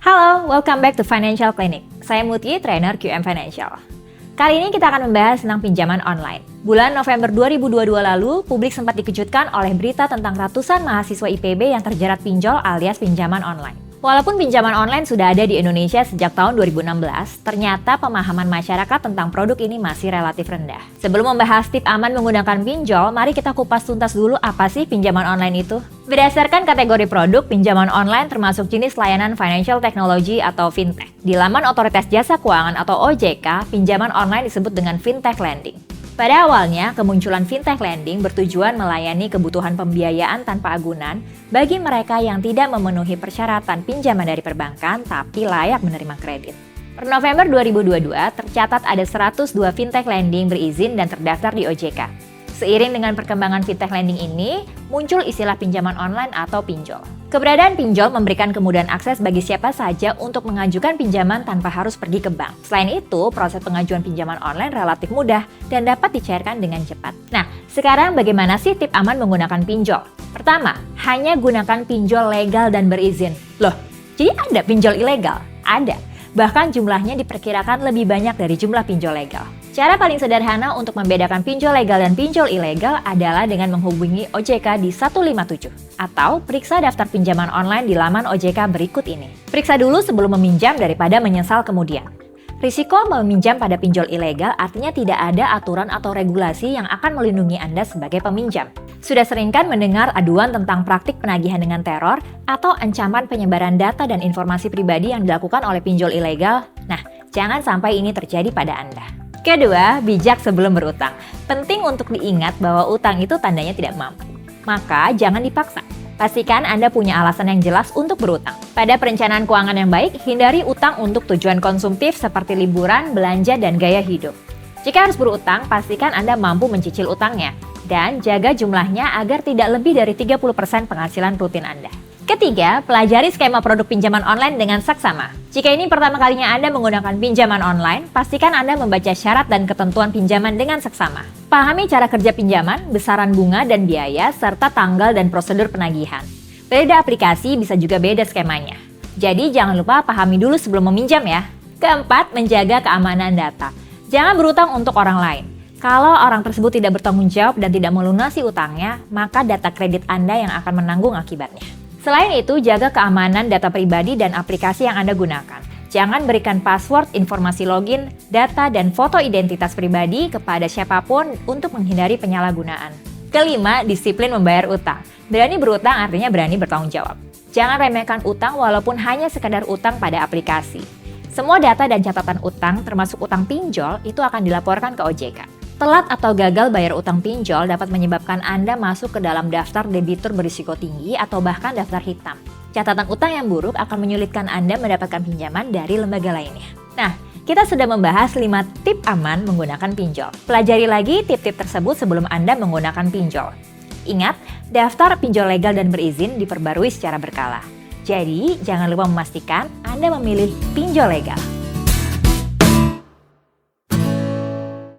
Halo, welcome back to Financial Clinic. Saya Muti, trainer QM Financial. Kali ini kita akan membahas tentang pinjaman online. Bulan November 2022 lalu, publik sempat dikejutkan oleh berita tentang ratusan mahasiswa IPB yang terjerat pinjol alias pinjaman online. Walaupun pinjaman online sudah ada di Indonesia sejak tahun 2016, ternyata pemahaman masyarakat tentang produk ini masih relatif rendah. Sebelum membahas tip aman menggunakan pinjol, mari kita kupas tuntas dulu apa sih pinjaman online itu. Berdasarkan kategori produk, pinjaman online termasuk jenis layanan financial technology atau fintech. Di laman Otoritas Jasa Keuangan atau OJK, pinjaman online disebut dengan fintech lending. Pada awalnya, kemunculan fintech lending bertujuan melayani kebutuhan pembiayaan tanpa agunan bagi mereka yang tidak memenuhi persyaratan pinjaman dari perbankan tapi layak menerima kredit. Per November 2022, tercatat ada 102 fintech lending berizin dan terdaftar di OJK. Seiring dengan perkembangan fintech lending ini, muncul istilah pinjaman online atau pinjol. Keberadaan pinjol memberikan kemudahan akses bagi siapa saja untuk mengajukan pinjaman tanpa harus pergi ke bank. Selain itu, proses pengajuan pinjaman online relatif mudah dan dapat dicairkan dengan cepat. Nah, sekarang bagaimana sih tip aman menggunakan pinjol? Pertama, hanya gunakan pinjol legal dan berizin. Loh, jadi ada pinjol ilegal? Ada. Bahkan jumlahnya diperkirakan lebih banyak dari jumlah pinjol legal. Cara paling sederhana untuk membedakan pinjol legal dan pinjol ilegal adalah dengan menghubungi OJK di 157 atau periksa daftar pinjaman online di laman OJK berikut ini. Periksa dulu sebelum meminjam daripada menyesal kemudian. Risiko meminjam pada pinjol ilegal artinya tidak ada aturan atau regulasi yang akan melindungi Anda sebagai peminjam. Sudah sering kan mendengar aduan tentang praktik penagihan dengan teror atau ancaman penyebaran data dan informasi pribadi yang dilakukan oleh pinjol ilegal? Nah, jangan sampai ini terjadi pada Anda. Kedua, bijak sebelum berutang. Penting untuk diingat bahwa utang itu tandanya tidak mampu. Maka jangan dipaksa. Pastikan Anda punya alasan yang jelas untuk berutang. Pada perencanaan keuangan yang baik, hindari utang untuk tujuan konsumtif seperti liburan, belanja, dan gaya hidup. Jika harus berutang, pastikan Anda mampu mencicil utangnya. Dan jaga jumlahnya agar tidak lebih dari 30% penghasilan rutin Anda. Ketiga, pelajari skema produk pinjaman online dengan saksama. Jika ini pertama kalinya Anda menggunakan pinjaman online, pastikan Anda membaca syarat dan ketentuan pinjaman dengan saksama. Pahami cara kerja pinjaman, besaran bunga dan biaya, serta tanggal dan prosedur penagihan. Beda aplikasi bisa juga beda skemanya. Jadi jangan lupa pahami dulu sebelum meminjam ya. Keempat, menjaga keamanan data. Jangan berutang untuk orang lain. Kalau orang tersebut tidak bertanggung jawab dan tidak melunasi utangnya, maka data kredit Anda yang akan menanggung akibatnya. Selain itu, jaga keamanan data pribadi dan aplikasi yang Anda gunakan. Jangan berikan password, informasi login, data, dan foto identitas pribadi kepada siapapun untuk menghindari penyalahgunaan. Kelima, disiplin membayar utang. Berani berutang artinya berani bertanggung jawab. Jangan remehkan utang walaupun hanya sekadar utang pada aplikasi. Semua data dan catatan utang, termasuk utang pinjol, itu akan dilaporkan ke OJK. Telat atau gagal bayar utang pinjol dapat menyebabkan Anda masuk ke dalam daftar debitur berisiko tinggi atau bahkan daftar hitam. Catatan utang yang buruk akan menyulitkan Anda mendapatkan pinjaman dari lembaga lainnya. Nah, kita sudah membahas 5 tip aman menggunakan pinjol. Pelajari lagi tip-tip tersebut sebelum Anda menggunakan pinjol. Ingat, daftar pinjol legal dan berizin diperbarui secara berkala. Jadi, jangan lupa memastikan Anda memilih pinjol legal.